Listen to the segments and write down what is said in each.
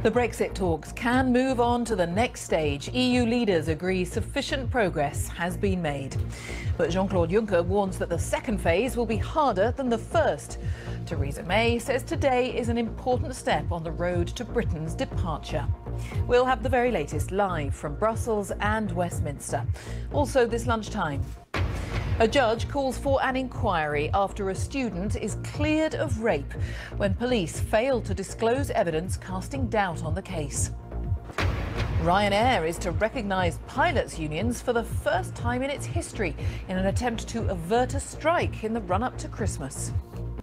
The Brexit talks can move on to the next stage. EU leaders agree sufficient progress has been made. But Jean-Claude Juncker warns that the second phase will be harder than the first. Theresa May says today is an important step on the road to Britain's departure. We'll have the very latest live from Brussels and Westminster. Also this lunchtime. A judge calls for an inquiry after a student is cleared of rape when police failed to disclose evidence casting doubt on the case. Ryanair is to recognise pilots' unions for the first time in its history in an attempt to avert a strike in the run-up to Christmas.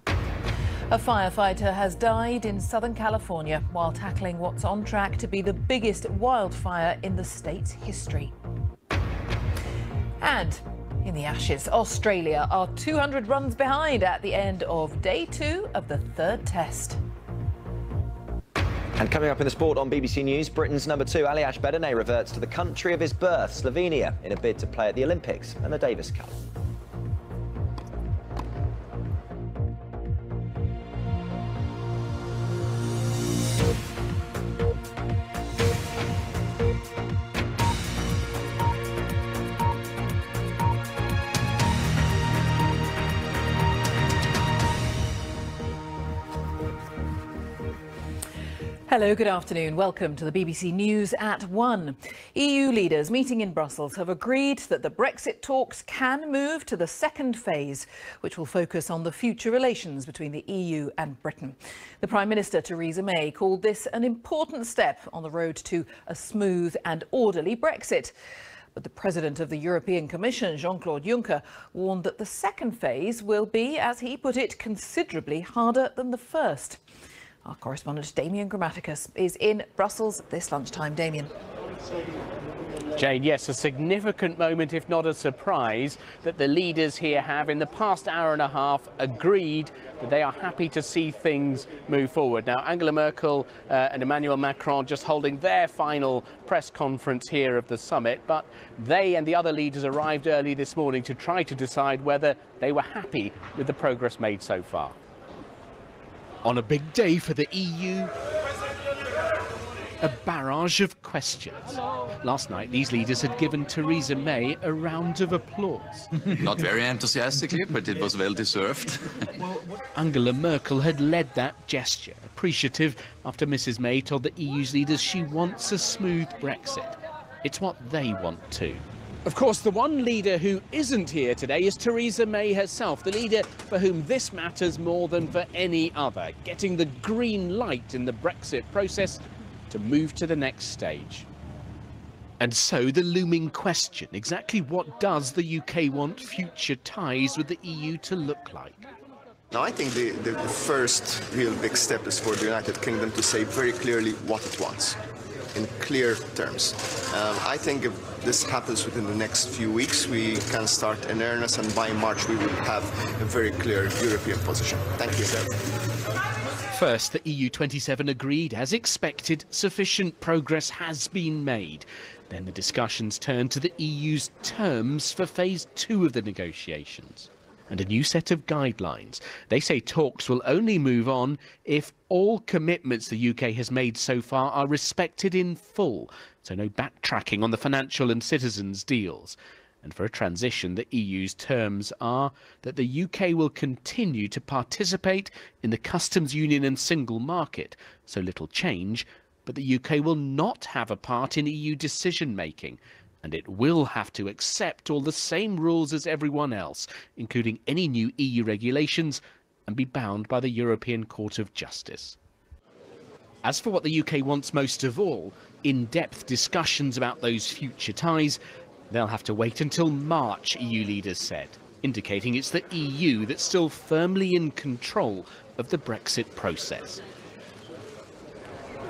A firefighter has died in Southern California while tackling what's on track to be the biggest wildfire in the state's history. And in the Ashes, Australia are 200 runs behind at the end of day 2 of the third test. And coming up in the sport on BBC News, Britain's number 2, Ali Ashbedene, reverts to the country of his birth, Slovenia, in a bid to play at the Olympics and the Davis Cup. Hello, good afternoon. Welcome to the BBC News at 1. EU leaders meeting in Brussels have agreed that the Brexit talks can move to the second phase, which will focus on the future relations between the EU and Britain. The Prime Minister, Theresa May, called this an important step on the road to a smooth and orderly Brexit. But the President of the European Commission, Jean-Claude Juncker, warned that the second phase will be, as he put it, considerably harder than the first. Our correspondent Damien Grammaticus is in Brussels this lunchtime. Damien. Jane, yes, a significant moment, if not a surprise, that the leaders here have in the past hour and a half agreed that they are happy to see things move forward. Now, Angela Merkel and Emmanuel Macron just holding their final press conference here of the summit, but they and the other leaders arrived early this morning to try to decide whether they were happy with the progress made so far. On a big day for the EU, a barrage of questions. Last night, these leaders had given Theresa May a round of applause. Not very enthusiastically, but it was well deserved. Angela Merkel had led that gesture, appreciative after Mrs May told the EU's leaders she wants a smooth Brexit. It's what they want too. Of course, the one leader who isn't here today is Theresa May herself, the leader for whom this matters more than for any other, getting the green light in the Brexit process to move to the next stage. And so the looming question, exactly what does the UK want future ties with the EU to look like? Now, I think the first real big step is for the United Kingdom to say very clearly what it wants, in clear terms. I think if this happens within the next few weeks, we can start in earnest, and by March we will have a very clear European position. Thank you, sir. First, the EU27 agreed, as expected, sufficient progress has been made. Then the discussions turned to the EU's terms for phase 2 of the negotiations. And a new set of guidelines. They say talks will only move on if all commitments the UK has made so far are respected in full, so no backtracking on the financial and citizens' deals. And for a transition, the EU's terms are that the UK will continue to participate in the customs union and single market, so little change, but the UK will not have a part in EU decision-making. And it will have to accept all the same rules as everyone else, including any new EU regulations, and be bound by the European Court of Justice. As for what the UK wants most of all, in-depth discussions about those future ties, they'll have to wait until March, EU leaders said, indicating it's the EU that's still firmly in control of the Brexit process.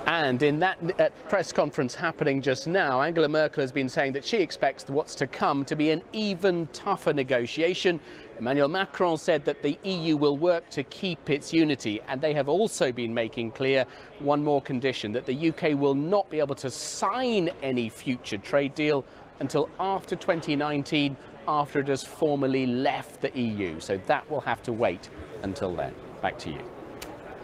And in that press conference happening just now, Angela Merkel has been saying that she expects what's to come to be an even tougher negotiation. Emmanuel Macron said that the EU will work to keep its unity, and they have also been making clear one more condition, that the UK will not be able to sign any future trade deal until after 2019, after it has formally left the EU. So that will have to wait until then. Back to you.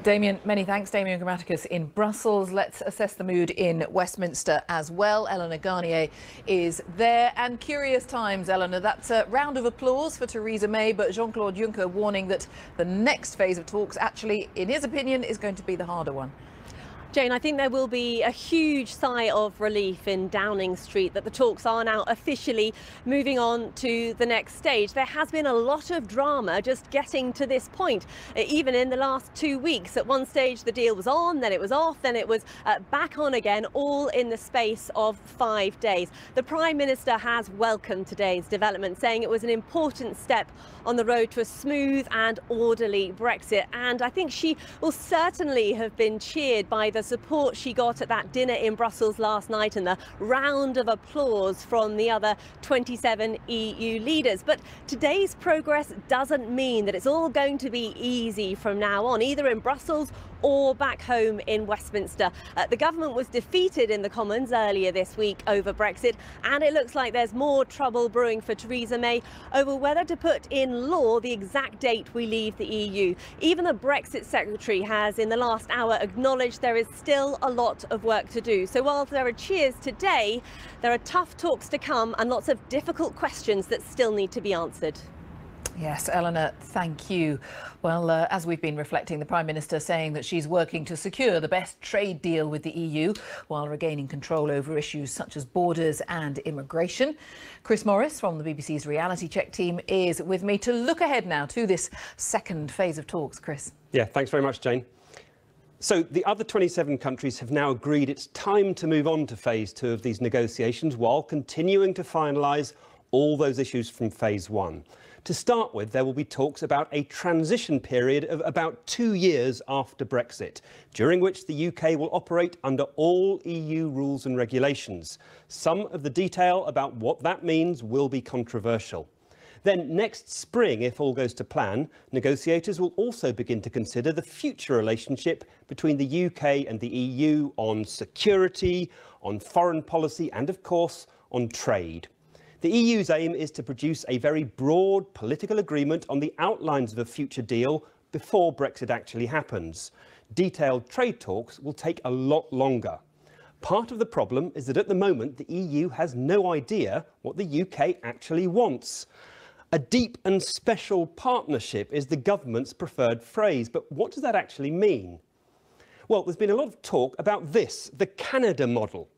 Damien, many thanks. Damien Grammaticus in Brussels. Let's assess the mood in Westminster as well. Eleanor Garnier is there. And curious times, Eleanor. That's a round of applause for Theresa May, but Jean-Claude Juncker warning that the next phase of talks actually, in his opinion, is going to be the harder one. Jane, I think there will be a huge sigh of relief in Downing Street that the talks are now officially moving on to the next stage. There has been a lot of drama just getting to this point, even in the last 2 weeks. At one stage the deal was on, then it was off, then it was back on again, all in the space of 5 days. The Prime Minister has welcomed today's development, saying it was an important step on the road to a smooth and orderly Brexit. And I think she will certainly have been cheered by the support she got at that dinner in Brussels last night and the round of applause from the other 27 EU leaders. But today's progress doesn't mean that it's all going to be easy from now on, either in Brussels or back home in Westminster. The government was defeated in the Commons earlier this week over Brexit, and it looks like there's more trouble brewing for Theresa May over whether to put in law the exact date we leave the EU. Even the Brexit Secretary has in the last hour acknowledged there is still a lot of work to do. So while there are cheers today, there are tough talks to come and lots of difficult questions that still need to be answered. Yes, Eleanor, thank you. Well, as we've been reflecting, the Prime Minister saying that she's working to secure the best trade deal with the EU while regaining control over issues such as borders and immigration. Chris Morris from the BBC's Reality Check team is with me to look ahead now to this second phase of talks. Chris. Yeah, thanks very much, Jane. So the other 27 countries have now agreed it's time to move on to phase 2 of these negotiations while continuing to finalise all those issues from phase 1. To start with, there will be talks about a transition period of about 2 years after Brexit, during which the UK will operate under all EU rules and regulations. Some of the detail about what that means will be controversial. Then next spring, if all goes to plan, negotiators will also begin to consider the future relationship between the UK and the EU on security, on foreign policy and, of course, on trade. The EU's aim is to produce a very broad political agreement on the outlines of a future deal before Brexit actually happens. Detailed trade talks will take a lot longer. Part of the problem is that at the moment the EU has no idea what the UK actually wants. A deep and special partnership is the government's preferred phrase, but what does that actually mean? Well, there's been a lot of talk about this, the Canada model.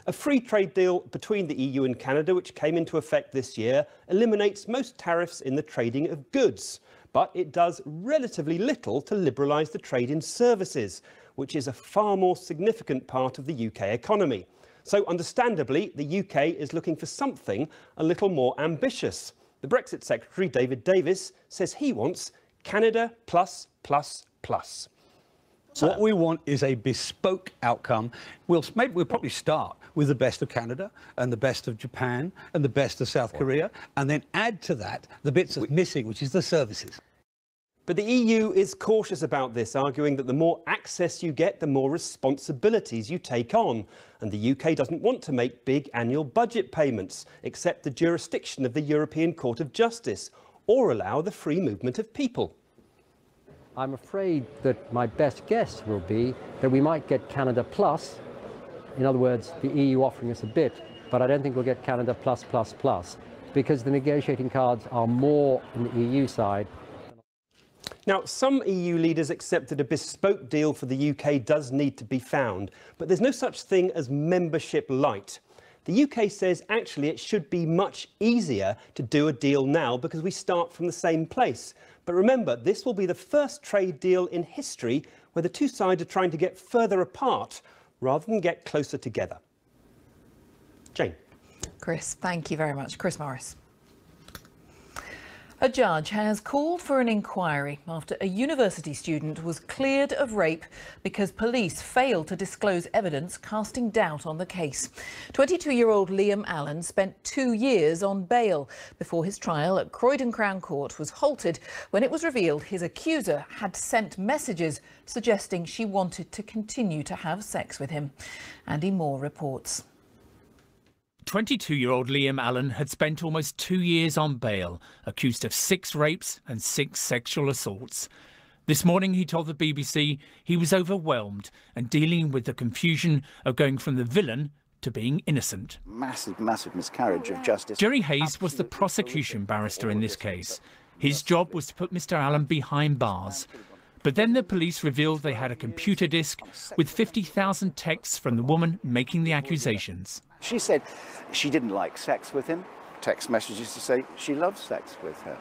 A free trade deal between the EU and Canada, which came into effect this year, eliminates most tariffs in the trading of goods, but it does relatively little to liberalise the trade in services, which is a far more significant part of the UK economy. So understandably, the UK is looking for something a little more ambitious. The Brexit Secretary, David Davis, says he wants Canada plus, plus, plus. What we want is a bespoke outcome. We'll probably start with the best of Canada and the best of Japan and the best of South Korea, and then add to that the bits that's missing, which is the services. But the EU is cautious about this, arguing that the more access you get, the more responsibilities you take on. And the UK doesn't want to make big annual budget payments, accept the jurisdiction of the European Court of Justice, or allow the free movement of people. I'm afraid that my best guess will be that we might get Canada plus, in other words, the EU offering us a bit, but I don't think we'll get Canada plus, plus, plus, because the negotiating cards are more on the EU side. Now, some EU leaders accept that a bespoke deal for the UK does need to be found, but there's no such thing as membership light. The UK says actually it should be much easier to do a deal now because we start from the same place. But remember, this will be the first trade deal in history where the two sides are trying to get further apart rather than get closer together. Jane. Chris, thank you very much. Chris Morris. A judge has called for an inquiry after a university student was cleared of rape because police failed to disclose evidence casting doubt on the case. 22-year-old Liam Allen spent 2 years on bail before his trial at Croydon Crown Court was halted when it was revealed his accuser had sent messages suggesting she wanted to continue to have sex with him. Andy Moore reports. 22-year-old Liam Allen had spent almost 2 years on bail, accused of 6 rapes and 6 sexual assaults. This morning he told the BBC he was overwhelmed and dealing with the confusion of going from the villain to being innocent. Massive miscarriage of justice. Jerry Hayes was the prosecution barrister in this case. His job was to put Mr. Allen behind bars. But then the police revealed they had a computer disk with 50,000 texts from the woman making the accusations. She said she didn't like sex with him. Text messages to say she loved sex with him.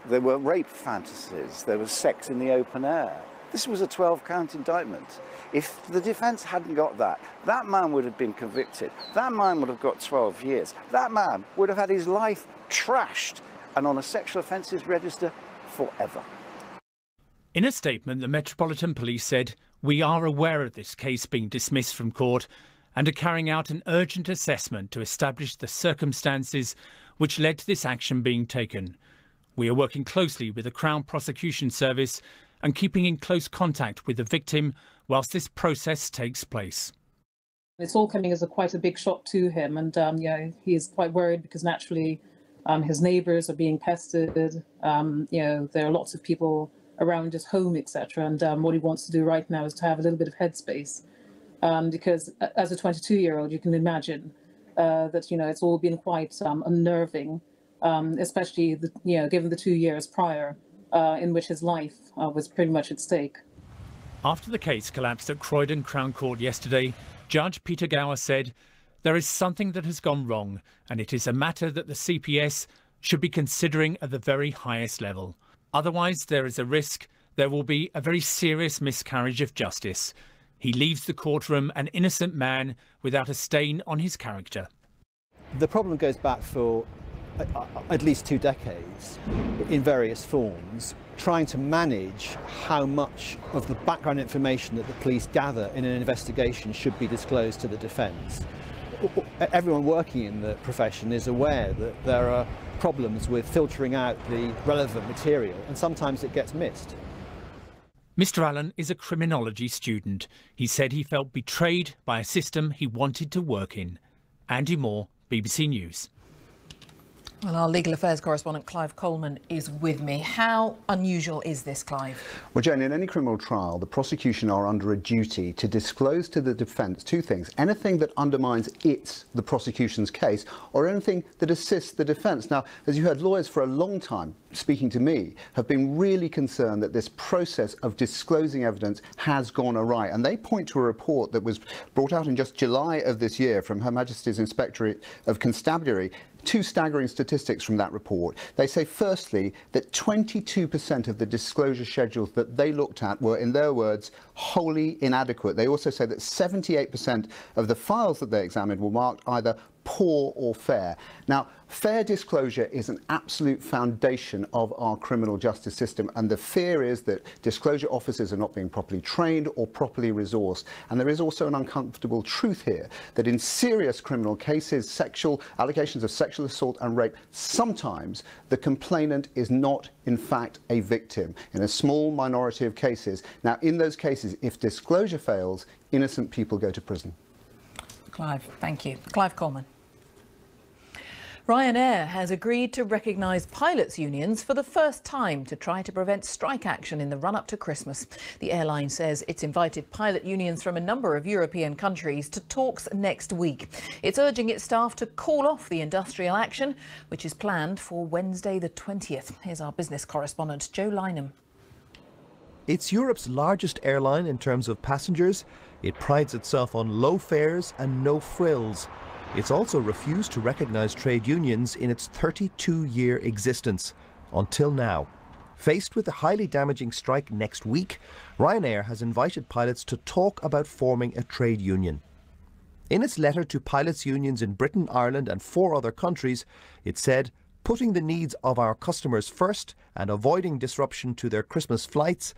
There were rape fantasies. There was sex in the open air. This was a 12-count indictment. If the defence hadn't got that, that man would have been convicted. That man would have got 12 years. That man would have had his life trashed and on a sexual offences register forever. In a statement, the Metropolitan Police said, "We are aware of this case being dismissed from court and are carrying out an urgent assessment to establish the circumstances which led to this action being taken. We are working closely with the Crown Prosecution Service and keeping in close contact with the victim whilst this process takes place." It's all coming as quite a big shock to him, and he is quite worried because naturally his neighbours are being pestered. There are lots of people around his home, etc. And what he wants to do right now is to have a little bit of headspace, because as a 22-year-old, you can imagine that it's all been quite unnerving, especially given the 2 years prior in which his life was pretty much at stake. After the case collapsed at Croydon Crown Court yesterday, Judge Peter Gower said, "There is something that has gone wrong, and it is a matter that the CPS should be considering at the very highest level. Otherwise, there is a risk there will be a very serious miscarriage of justice. He leaves the courtroom an innocent man without a stain on his character." The problem goes back for at least 2 decades in various forms, trying to manage how much of the background information that the police gather in an investigation should be disclosed to the defence. Everyone working in the profession is aware that there are problems with filtering out the relevant material, and sometimes it gets missed. Mr. Allen is a criminology student. He said he felt betrayed by a system he wanted to work in. Andy Moore, BBC News. Well, our legal affairs correspondent Clive Coleman is with me. How unusual is this, Clive? Well, Jane, in any criminal trial, the prosecution are under a duty to disclose to the defence 2 things: anything that undermines the prosecution's case, or anything that assists the defence. Now, as you heard, lawyers for a long time, speaking to me, have been really concerned that this process of disclosing evidence has gone awry. And they point to a report that was brought out in just July of this year from Her Majesty's Inspectorate of Constabulary. 2 staggering statistics from that report. They say, firstly, that 22% of the disclosure schedules that they looked at were, in their words, wholly inadequate. They also say that 78% of the files that they examined were marked either poor or fair. Now, fair disclosure is an absolute foundation of our criminal justice system, and the fear is that disclosure officers are not being properly trained or properly resourced. And there is also an uncomfortable truth here that in serious criminal cases, allegations of sexual assault and rape, sometimes the complainant is not in fact a victim in a small minority of cases. Now, in those cases, if disclosure fails, innocent people go to prison. Clive, thank you. Clive Coleman. Ryanair has agreed to recognise pilots' unions for the first time to try to prevent strike action in the run-up to Christmas. The airline says it's invited pilot unions from a number of European countries to talks next week. It's urging its staff to call off the industrial action, which is planned for Wednesday the 20th. Here's our business correspondent, Joe Lynham. It's Europe's largest airline in terms of passengers. It prides itself on low fares and no frills. It's also refused to recognise trade unions in its 32-year existence, until now. Faced with a highly damaging strike next week, Ryanair has invited pilots to talk about forming a trade union. In its letter to pilots' unions in Britain, Ireland and 4 other countries, it said, "Putting the needs of our customers first and avoiding disruption to their Christmas flights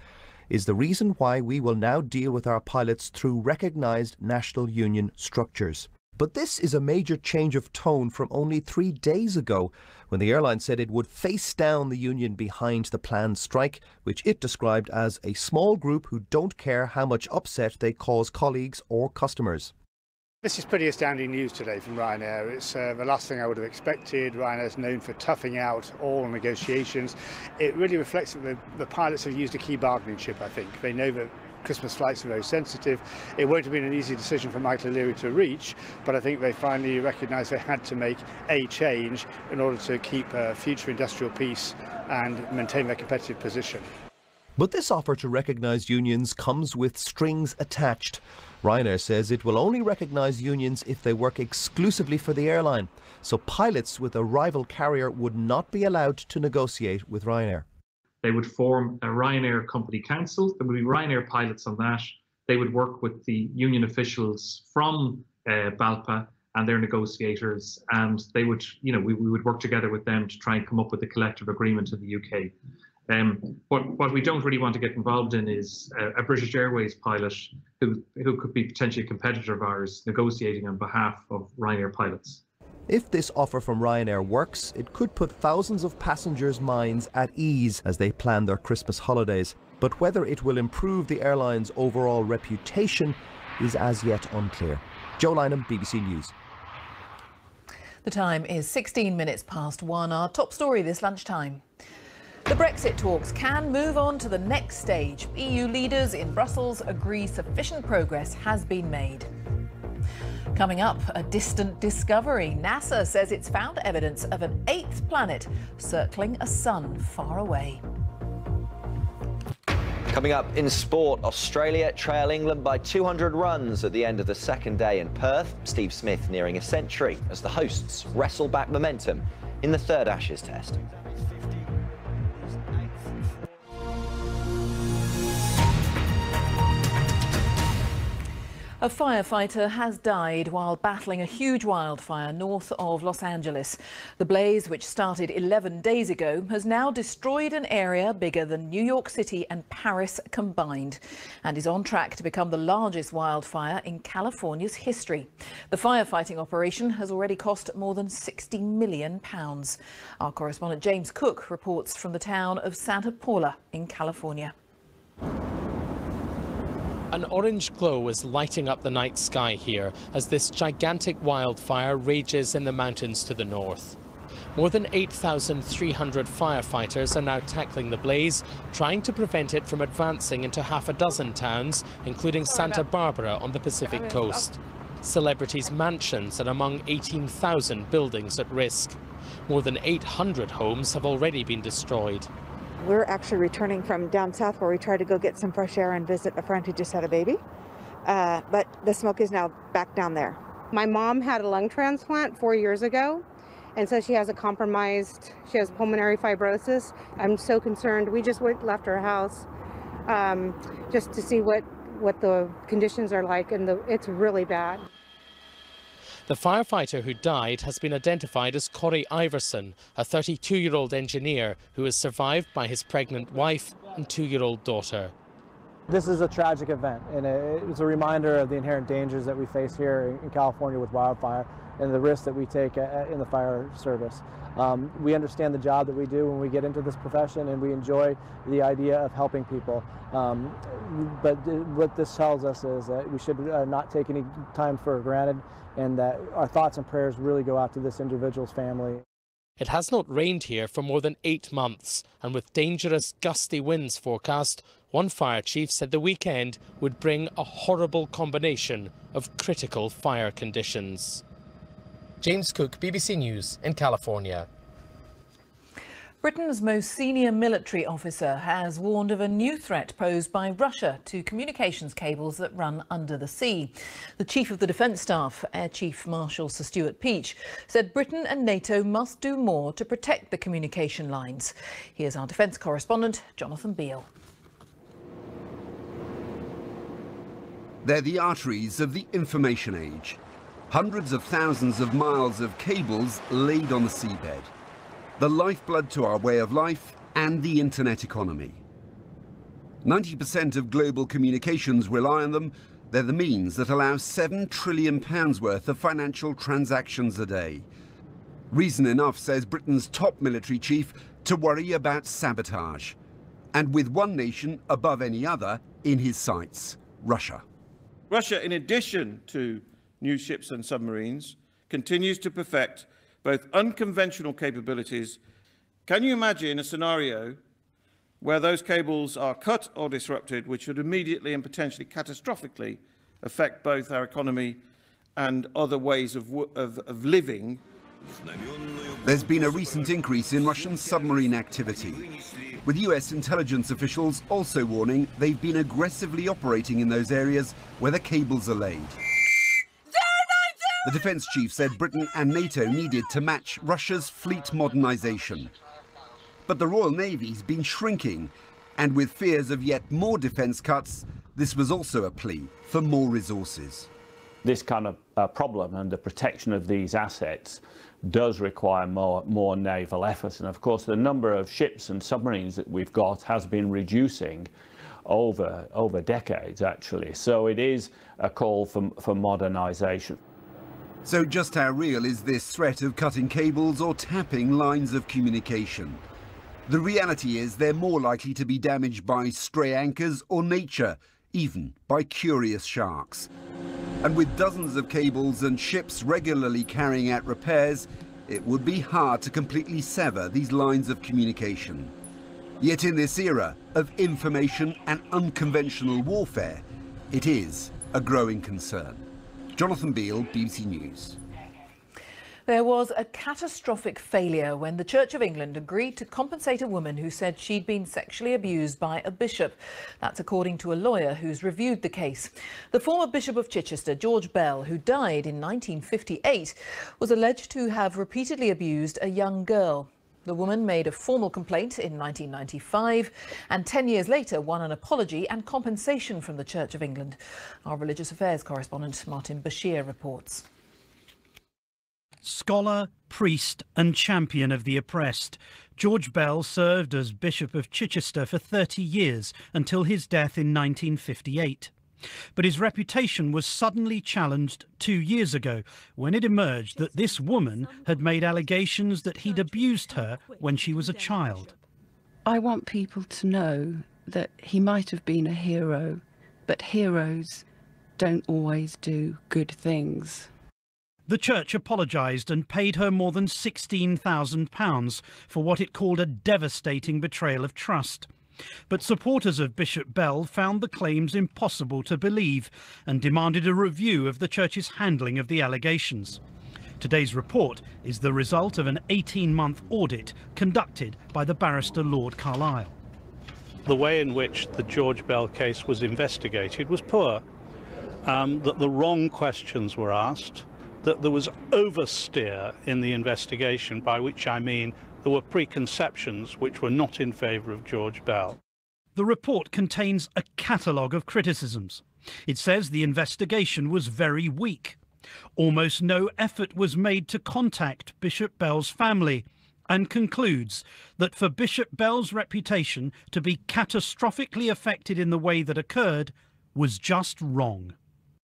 is the reason why we will now deal with our pilots through recognised national union structures." But this is a major change of tone from only 3 days ago, when the airline said it would face down the union behind the planned strike, which it described as a small group who don't care how much upset they cause colleagues or customers. This is pretty astounding news today from Ryanair. It's the last thing I would have expected. Ryanair is known for toughing out all negotiations. It really reflects that the pilots have used a key bargaining chip, I think. They know that Christmas flights are very sensitive. It won't have been an easy decision for Michael O'Leary to reach, but I think they finally recognised they had to make a change in order to keep future industrial peace and maintain their competitive position. But this offer to recognise unions comes with strings attached. Ryanair says it will only recognise unions if they work exclusively for the airline, so pilots with a rival carrier would not be allowed to negotiate with Ryanair. They would form a Ryanair company council. There would be Ryanair pilots on that. They would work with the union officials from BALPA and their negotiators, and they would, we would work together with them to try and come up with a collective agreement in the UK. What we don't really want to get involved in is a British Airways pilot who could be potentially a competitor of ours negotiating on behalf of Ryanair pilots. If this offer from Ryanair works, it could put thousands of passengers' minds at ease as they plan their Christmas holidays. But whether it will improve the airline's overall reputation is as yet unclear. Joe Lynham, BBC News. The time is 16 minutes past 1. Our top story this lunchtime. The Brexit talks can move on to the next stage. EU leaders in Brussels agree sufficient progress has been made. Coming up, a distant discovery. NASA says it's found evidence of an 8th planet circling a sun far away. Coming up in sport, Australia trail England by 200 runs at the end of the second day in Perth. Steve Smith nearing a century as the hosts wrestle back momentum in the third Ashes test. A firefighter has died while battling a huge wildfire north of Los Angeles. The blaze, which started 11 days ago, has now destroyed an area bigger than New York City and Paris combined and is on track to become the largest wildfire in California's history. The firefighting operation has already cost more than £60 million. Our correspondent James Cook reports from the town of Santa Paula in California. An orange glow is lighting up the night sky here as this gigantic wildfire rages in the mountains to the north. More than 8,300 firefighters are now tackling the blaze, trying to prevent it from advancing into half a dozen towns, including Santa Barbara on the Pacific coast. Celebrities' mansions are among 18,000 buildings at risk. More than 800 homes have already been destroyed. We're actually returning from down south where we tried to go get some fresh air and visit a friend who just had a baby. But the smoke is now back down there. My mom had a lung transplant 4 years ago, and so she has pulmonary fibrosis. I'm so concerned. We just left her house just to see what the conditions are like, and it's really bad. The firefighter who died has been identified as Corey Iverson, a 32-year-old engineer who is survived by his pregnant wife and 2-year-old daughter. This is a tragic event, and it's a reminder of the inherent dangers that we face here in California with wildfire and the risks that we take in the fire service. We understand the job that we do when we get into this profession, and we enjoy the idea of helping people. But what this tells us is that we should not take any time for granted, and that our thoughts and prayers really go out to this individual's family. It has not rained here for more than 8 months, and with dangerous gusty winds forecast, one fire chief said the weekend would bring a horrible combination of critical fire conditions. James Cook, BBC News in California. Britain's most senior military officer has warned of a new threat posed by Russia to communications cables that run under the sea. The Chief of the Defence Staff, Air Chief Marshal Sir Stuart Peach, said Britain and NATO must do more to protect the communication lines. Here's our defence correspondent, Jonathan Beale. They're the arteries of the information age. Hundreds of thousands of miles of cables laid on the seabed. The lifeblood to our way of life and the internet economy. 90% of global communications rely on them. They're the means that allow £7 trillion worth of financial transactions a day. Reason enough, says Britain's top military chief, to worry about sabotage. And with one nation above any other in his sights, Russia. Russia, in addition to new ships and submarines, continues to perfect both unconventional capabilities. Can you imagine a scenario where those cables are cut or disrupted, which would immediately and potentially catastrophically affect both our economy and other ways of living? There's been a recent increase in Russian submarine activity, with US intelligence officials also warning they've been aggressively operating in those areas where the cables are laid. The defence chief said Britain and NATO needed to match Russia's fleet modernisation. But the Royal Navy's been shrinking, and with fears of yet more defence cuts, this was also a plea for more resources. This kind of problem and the protection of these assets does require more naval effort. And of course, the number of ships and submarines that we've got has been reducing over decades, actually. So it is a call for modernisation. So just how real is this threat of cutting cables or tapping lines of communication? The reality is they're more likely to be damaged by stray anchors or nature, even by curious sharks. And with dozens of cables and ships regularly carrying out repairs, it would be hard to completely sever these lines of communication. Yet in this era of information and unconventional warfare, it is a growing concern. Jonathan Beale, BBC News. There was a catastrophic failure when the Church of England agreed to compensate a woman who said she'd been sexually abused by a bishop. That's according to a lawyer who's reviewed the case. The former Bishop of Chichester, George Bell, who died in 1958, was alleged to have repeatedly abused a young girl. The woman made a formal complaint in 1995 and 10 years later won an apology and compensation from the Church of England. Our religious affairs correspondent Martin Bashir reports. Scholar, priest and champion of the oppressed, George Bell served as Bishop of Chichester for 30 years until his death in 1958. But his reputation was suddenly challenged 2 years ago when it emerged that this woman had made allegations that he'd abused her when she was a child. I want people to know that he might have been a hero, but heroes don't always do good things. The church apologised and paid her more than £16,000 for what it called a devastating betrayal of trust. But supporters of Bishop Bell found the claims impossible to believe and demanded a review of the church's handling of the allegations. Today's report is the result of an 18-month audit conducted by the barrister Lord Carlisle. The way in which the George Bell case was investigated was poor, that the wrong questions were asked, that there was oversteer in the investigation, by which I mean there were preconceptions which were not in favour of George Bell. The report contains a catalogue of criticisms. It says the investigation was very weak. Almost no effort was made to contact Bishop Bell's family, and concludes that for Bishop Bell's reputation to be catastrophically affected in the way that occurred was just wrong.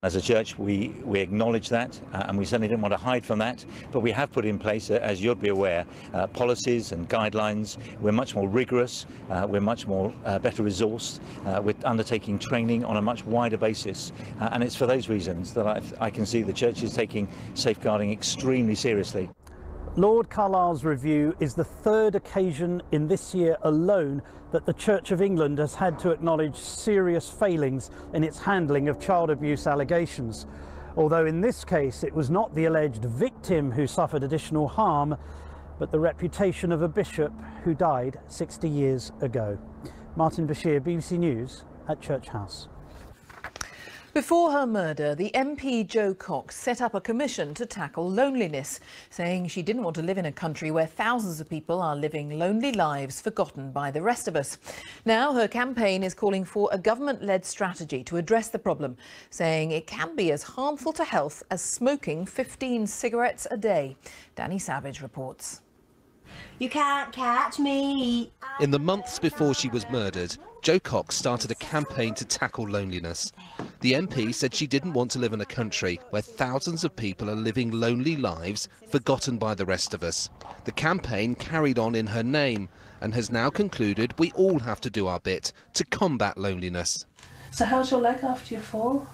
As a church, we acknowledge that, and we certainly didn't want to hide from that, but we have put in place, as you'll be aware, policies and guidelines. We're much more rigorous, we're much more better resourced, we're undertaking training on a much wider basis, and it's for those reasons that I can see the church is taking safeguarding extremely seriously. Lord Carlisle's review is the third occasion in this year alone that the Church of England has had to acknowledge serious failings in its handling of child abuse allegations. Although in this case it was not the alleged victim who suffered additional harm, but the reputation of a bishop who died 60 years ago. Martin Bashir, BBC News at Church House. Before her murder, the MP Jo Cox set up a commission to tackle loneliness, saying she didn't want to live in a country where thousands of people are living lonely lives forgotten by the rest of us. Now her campaign is calling for a government-led strategy to address the problem, saying it can be as harmful to health as smoking 15 cigarettes a day. Danny Savage reports. You can't catch me. In the months before she was murdered, Jo Cox started a campaign to tackle loneliness. The MP said she didn't want to live in a country where thousands of people are living lonely lives forgotten by the rest of us. The campaign carried on in her name and has now concluded we all have to do our bit to combat loneliness. So how's your leg after your fall?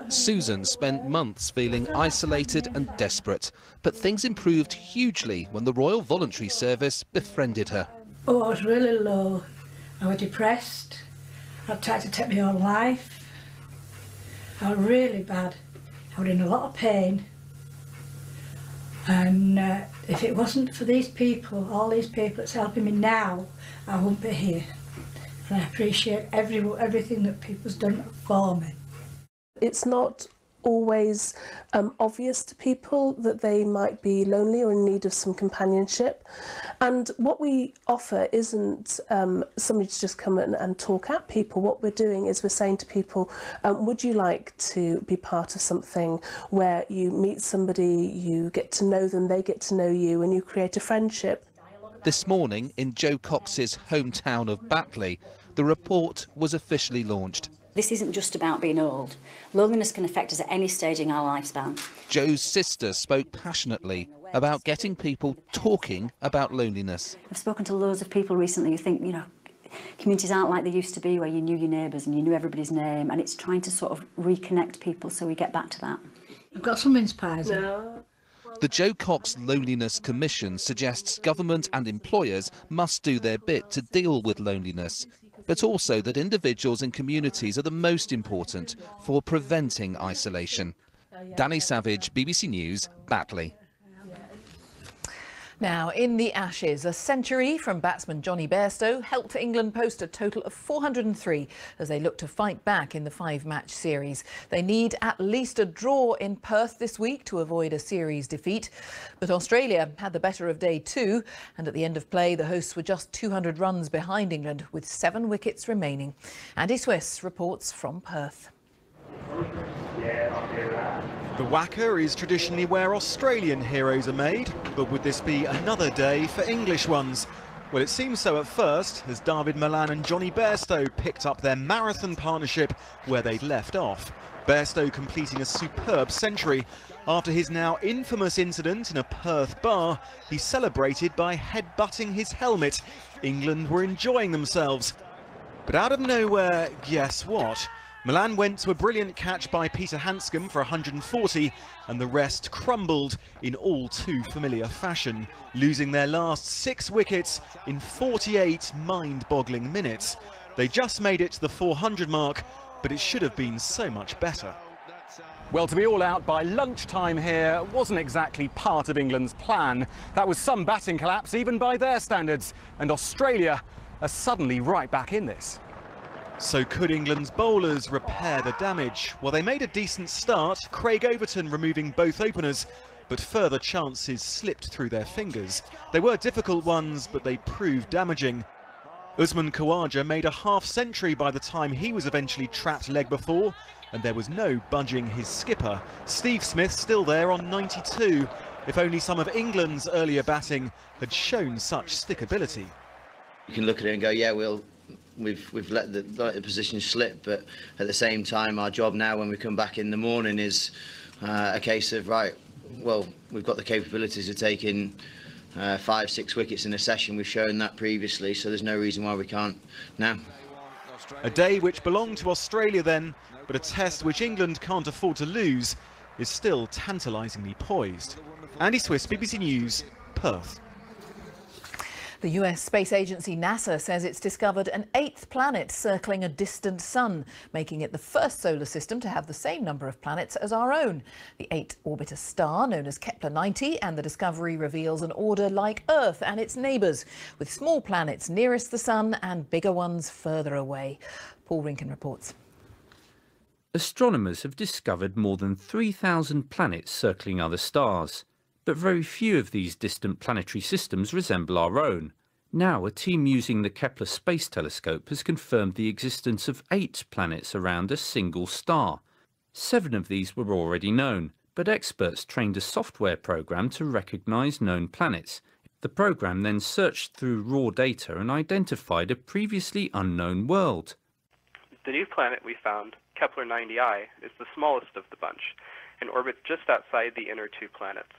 Susan spent months feeling isolated and desperate, but things improved hugely when the Royal Voluntary Service befriended her. Oh, I was really low. I was depressed. I tried to take my own life. I was really bad. I was in a lot of pain. And if it wasn't for these people, all these people that's helping me now, I wouldn't be here. And I appreciate everything that people's done for me. It's not always obvious to people that they might be lonely or in need of some companionship. And what we offer isn't somebody to just come and talk at people. What we're doing is we're saying to people, would you like to be part of something where you meet somebody, you get to know them, they get to know you, and you create a friendship. This morning, in Jo Cox's hometown of Batley, the report was officially launched. This isn't just about being old. Loneliness can affect us at any stage in our lifespan. Jo's sister spoke passionately about getting people talking about loneliness. I've spoken to loads of people recently who think, you know, communities aren't like they used to be, where you knew your neighbours and you knew everybody's name, and it's trying to sort of reconnect people so we get back to that. I've got some mince pies. No. The Jo Cox Loneliness Commission suggests government and employers must do their bit to deal with loneliness, but also that individuals and communities are the most important for preventing isolation. Danny Savage, BBC News, Batley. Now, in the Ashes, a century from batsman Jonny Bairstow helped England post a total of 403 as they look to fight back in the 5-match series. They need at least a draw in Perth this week to avoid a series defeat. But Australia had the better of day 2, and at the end of play, the hosts were just 200 runs behind England with 7 wickets remaining. Andy Swiss reports from Perth. The WACA is traditionally where Australian heroes are made, but would this be another day for English ones? Well, it seems so at first, as David Malan and Jonny Bairstow picked up their marathon partnership where they'd left off. Bairstow completing a superb century. After his now infamous incident in a Perth bar, he celebrated by headbutting his helmet. England were enjoying themselves. But out of nowhere, guess what? Malan went to a brilliant catch by Peter Hanscom for 140, and the rest crumbled in all too familiar fashion, losing their last 6 wickets in 48 mind-boggling minutes. They just made it to the 400 mark, but it should have been so much better. Well, to be all out by lunchtime here wasn't exactly part of England's plan. That was some batting collapse, even by their standards, and Australia are suddenly right back in this. So could England's bowlers repair the damage? Well, they made a decent start, Craig Overton removing both openers, but further chances slipped through their fingers. They were difficult ones, but they proved damaging. Usman Khawaja made a half-century by the time he was eventually trapped leg before, and there was no budging his skipper. Steve Smith still there on 92. If only some of England's earlier batting had shown such stickability. You can look at it and go, yeah, we've let the position slip, but at the same time, our job now when we come back in the morning is a case of, right, well, we've got the capabilities of taking 5-6 wickets in a session. We've shown that previously, so there's no reason why we can't now. A day which belonged to Australia then, but a test which England can't afford to lose is still tantalisingly poised. Andy Swiss, BBC News, Perth. The US space agency NASA says it's discovered an 8th planet circling a distant sun, making it the first solar system to have the same number of planets as our own. The 8 orbit a star known as Kepler-90, and the discovery reveals an order like Earth and its neighbours, with small planets nearest the sun and bigger ones further away. Paul Rinken reports. Astronomers have discovered more than 3,000 planets circling other stars. But very few of these distant planetary systems resemble our own. Now, a team using the Kepler Space Telescope has confirmed the existence of 8 planets around a single star. 7 of these were already known, but experts trained a software program to recognise known planets. The program then searched through raw data and identified a previously unknown world. The new planet we found, Kepler-90I, is the smallest of the bunch and orbits just outside the inner 2 planets.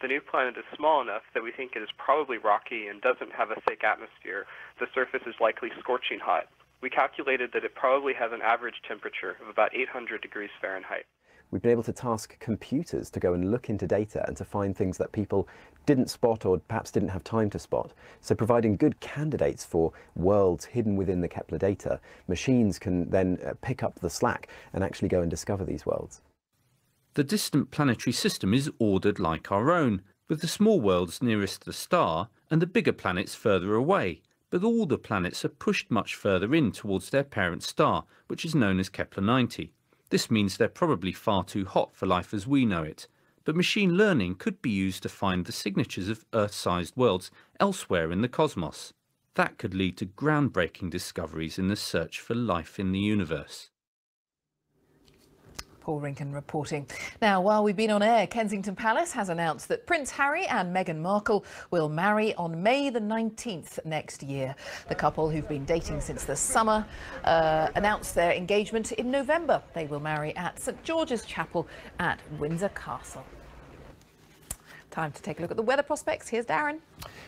The new planet is small enough that we think it is probably rocky and doesn't have a thick atmosphere. The surface is likely scorching hot. We calculated that it probably has an average temperature of about 800 degrees Fahrenheit. We've been able to task computers to go and look into data and to find things that people didn't spot or perhaps didn't have time to spot. So providing good candidates for worlds hidden within the Kepler data, machines can then pick up the slack and actually go and discover these worlds. The distant planetary system is ordered like our own, with the small worlds nearest the star and the bigger planets further away. But all the planets are pushed much further in towards their parent star, which is known as Kepler 90. This means they're probably far too hot for life as we know it. But machine learning could be used to find the signatures of Earth-sized worlds elsewhere in the cosmos. That could lead to groundbreaking discoveries in the search for life in the universe. Paul Rinken reporting. Now, while we've been on air, Kensington Palace has announced that Prince Harry and Meghan Markle will marry on May the 19th next year. The couple, who've been dating since the summer, announced their engagement in November. They will marry at St George's Chapel at Windsor Castle. Time to take a look at the weather prospects. Here's Darren.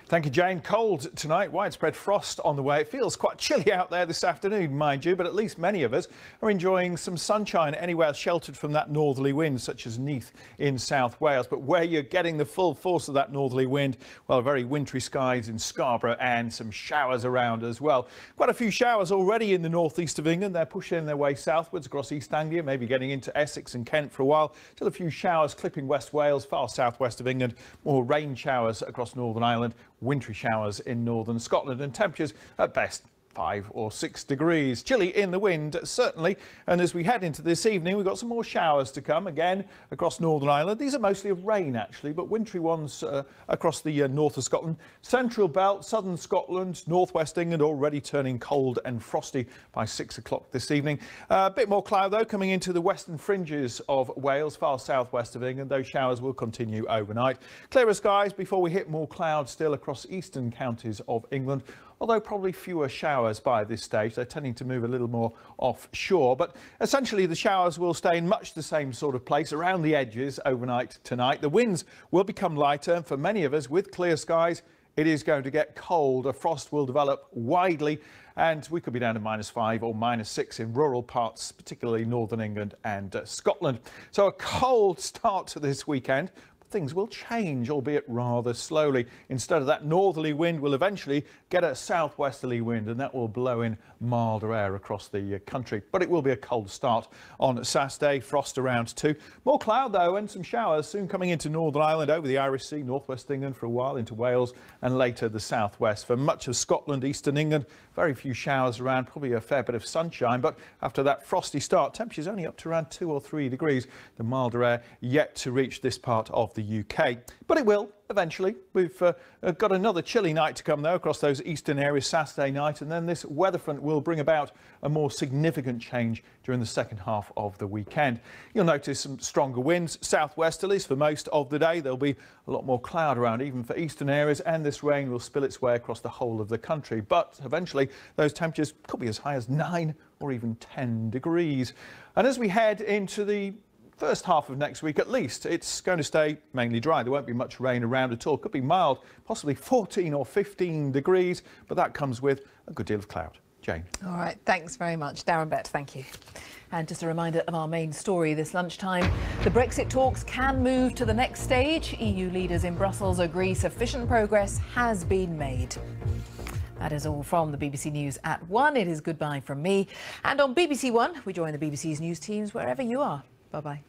Thank you, Jane. Cold tonight, widespread frost on the way. It feels quite chilly out there this afternoon, mind you, but at least many of us are enjoying some sunshine anywhere sheltered from that northerly wind, such as Neath in South Wales. But where you're getting the full force of that northerly wind, well, very wintry skies in Scarborough and some showers around as well. Quite a few showers already in the northeast of England. They're pushing their way southwards across East Anglia, maybe getting into Essex and Kent for a while. Still a few showers clipping West Wales, far southwest of England. More rain showers across Northern Ireland, wintry showers in northern Scotland, and temperatures at best 5 or 6 degrees. Chilly in the wind, certainly. And as we head into this evening, we've got some more showers to come again across Northern Ireland. These are mostly of rain, actually, but wintry ones across the north of Scotland. Central Belt, southern Scotland, northwest England already turning cold and frosty by 6 o'clock this evening. A bit more cloud, though, coming into the western fringes of Wales, far southwest of England. Those showers will continue overnight. Clearer skies before we hit more cloud still across eastern counties of England, although probably fewer showers by this stage. They're tending to move a little more offshore, but essentially the showers will stay in much the same sort of place around the edges overnight tonight. The winds will become lighter, and for many of us with clear skies, it is going to get cold. A frost will develop widely, and we could be down to -5 or -6 in rural parts, particularly northern England and Scotland. So a cold start to this weekend. Things will change, albeit rather slowly. Instead of that northerly wind, we'll eventually get a southwesterly wind, and that will blow in milder air across the country. But it will be a cold start on Saturday, frost around too. More cloud, though, and some showers soon coming into Northern Ireland, over the Irish Sea, northwest England for a while, into Wales, and later the southwest. For much of Scotland, eastern England, very few showers around, probably a fair bit of sunshine. But after that frosty start, temperatures only up to around 2 or 3 degrees. The milder air yet to reach this part of the UK. But it will eventually. We've got another chilly night to come, though, across those eastern areas Saturday night, and then this weather front will bring about a more significant change during the second half of the weekend. You'll notice some stronger winds, southwesterlies for most of the day. There'll be a lot more cloud around even for eastern areas, and this rain will spill its way across the whole of the country. But eventually those temperatures could be as high as 9 or even 10 degrees. And as we head into the first half of next week, at least, it's going to stay mainly dry. There won't be much rain around at all. Could be mild, possibly 14 or 15 degrees, but that comes with a good deal of cloud. Jane. All right, thanks very much, Darren Bett. Thank you. And just a reminder of our main story this lunchtime. The Brexit talks can move to the next stage. EU leaders in Brussels agree sufficient progress has been made. That is all from the BBC News at 1. It is goodbye from me. And on BBC One, we join the BBC's news teams wherever you are. Bye-bye.